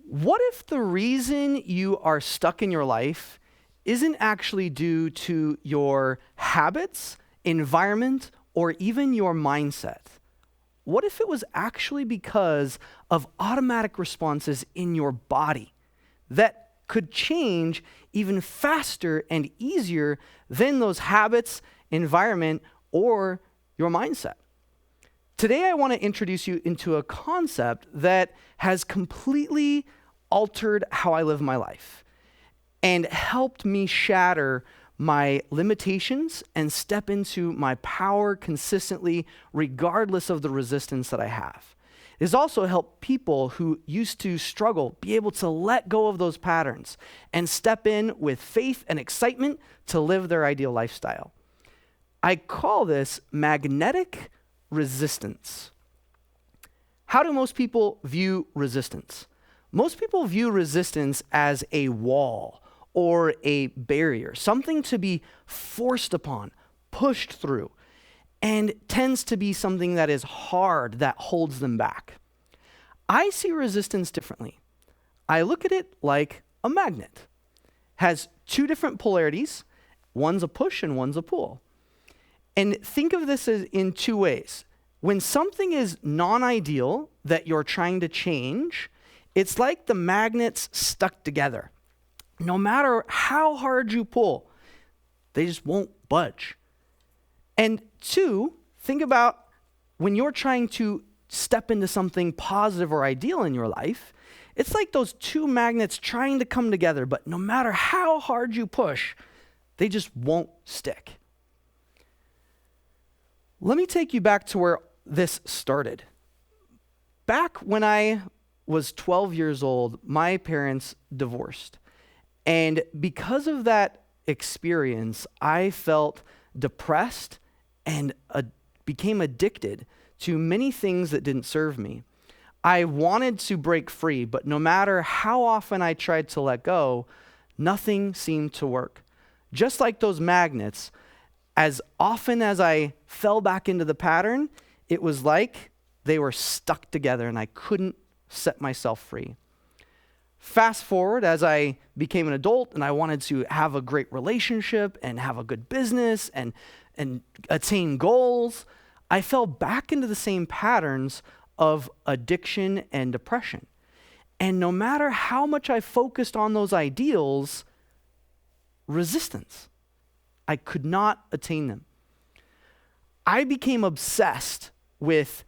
What if the reason you are stuck in your life isn't actually due to your habits, environment, or even your mindset? What if it was actually because of automatic responses in your body that could change even faster and easier than those habits, environment, or your mindset? Today, I want to introduce you into a concept that has completely altered how I live my life and helped me shatter my limitations and step into my power consistently, regardless of the resistance that I have. It has also helped people who used to struggle be able to let go of those patterns and step in with faith and excitement to live their ideal lifestyle. I call this magnetic resistance. How do most people view resistance? Most people view resistance as a wall or a barrier, something to be forced upon, pushed through, and tends to be something that is hard, that holds them back. I see resistance differently. I look at it like a magnet. Has two different polarities. One's a push and one's a pull. And think of this as in two ways. When something is non-ideal that you're trying to change, it's like the magnets stuck together. No matter how hard you pull, they just won't budge. And two, think about when you're trying to step into something positive or ideal in your life, it's like those two magnets trying to come together, but no matter how hard you push, they just won't stick. Let me take you back to where this started. Back when I was 12 years old, my parents divorced. And because of that experience, I felt depressed and became addicted to many things that didn't serve me. I wanted to break free, but no matter how often I tried to let go, nothing seemed to work. Just like those magnets, as often as I fell back into the pattern, it was like they were stuck together and I couldn't set myself free. Fast forward as I became an adult and I wanted to have a great relationship and have a good business and attain goals, I fell back into the same patterns of addiction and depression. And no matter how much I focused on those ideals, resistance. I could not attain them. I became obsessed with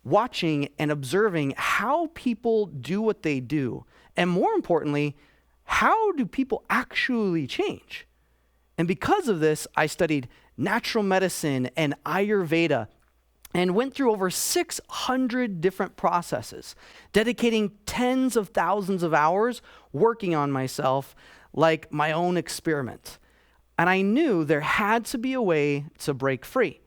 watching and observing how people do what they do. And more importantly, how do people actually change? And because of this, I studied natural medicine and Ayurveda and went through over 600 different processes, dedicating tens of thousands of hours working on myself like my own experiment. And I knew there had to be a way to break free.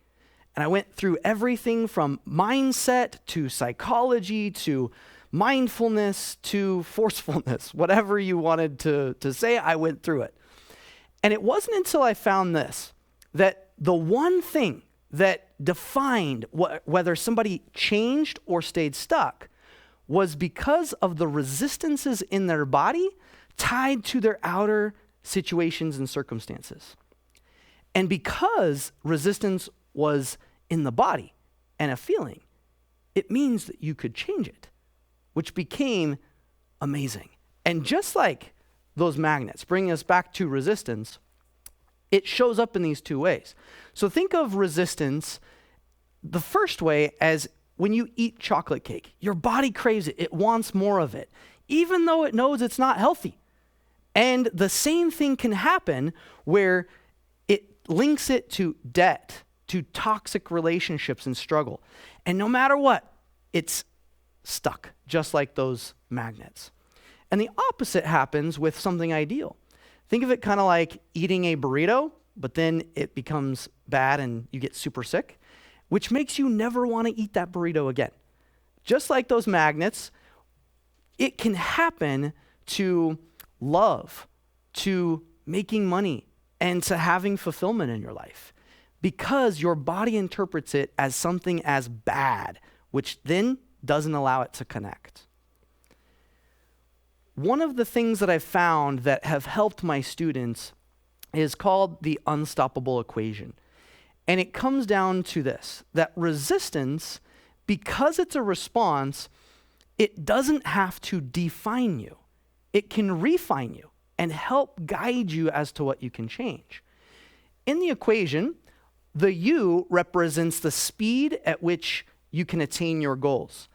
And I went through everything from mindset to psychology to mindfulness to forcefulness, whatever you wanted to say, I went through it. And it wasn't until I found this, that the one thing that defined whether somebody changed or stayed stuck was because of the resistances in their body tied to their outer situations and circumstances. And because resistance was in the body and a feeling, it means that you could change it, which became amazing. And just like those magnets, bringing us back to resistance, it shows up in these two ways. So think of resistance the first way as when you eat chocolate cake. Your body craves it. It wants more of it, even though it knows it's not healthy. And the same thing can happen where it links it to debt, to toxic relationships and struggle. And no matter what, it's stuck, just like those magnets. And the opposite happens with something ideal. Think of it kind of like eating a burrito, but then it becomes bad and you get super sick, which makes you never want to eat that burrito again. Just like those magnets, it can happen to love, to making money, and to having fulfillment in your life, because your body interprets it as something as bad, which then doesn't allow it to connect. one of the things that I've found that have helped my students is called the unstoppable equation. And it comes down to this, that resistance, because it's a response, it doesn't have to define you. It can refine you and help guide you as to what you can change. In the equation, the U represents the speed at which you can attain your goals.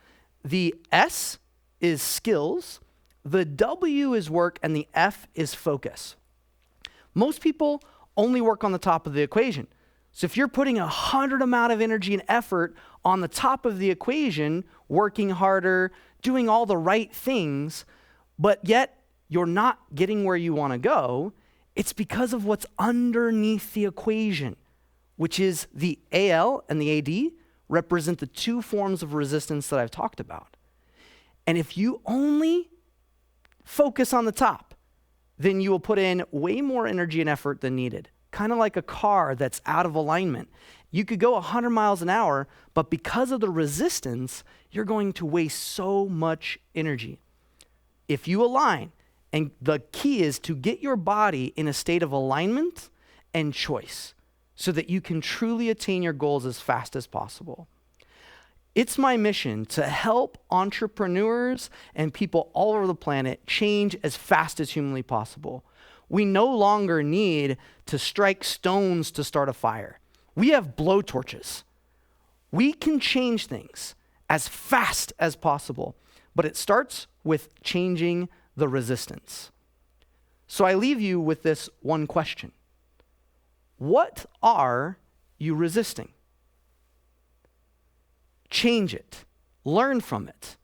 The S is skills, the W is work, and the F is focus. Most people only work on the top of the equation. So if you're putting 100 amount of energy and effort on the top of the equation, working harder, doing all the right things, but yet you're not getting where you want to go, it's because of what's underneath the equation, which is the AL and the AD represent the two forms of resistance that I've talked about. And if you only focus on the top, then you will put in way more energy and effort than needed. Kind of like a car that's out of alignment. You could go 100 miles an hour, but because of the resistance, you're going to waste so much energy. If you align, and the key is to get your body in a state of alignment and choice so that you can truly attain your goals as fast as possible. It's my mission to help entrepreneurs and people all over the planet change as fast as humanly possible. We no longer need to strike stones to start a fire. We have blowtorches. We can change things as fast as possible, but it starts with changing the resistance. So I leave you with this one question. What are you resisting? Change it, learn from it,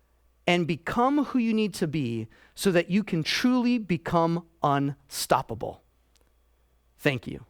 and become who you need to be so that you can truly become unstoppable. Thank you.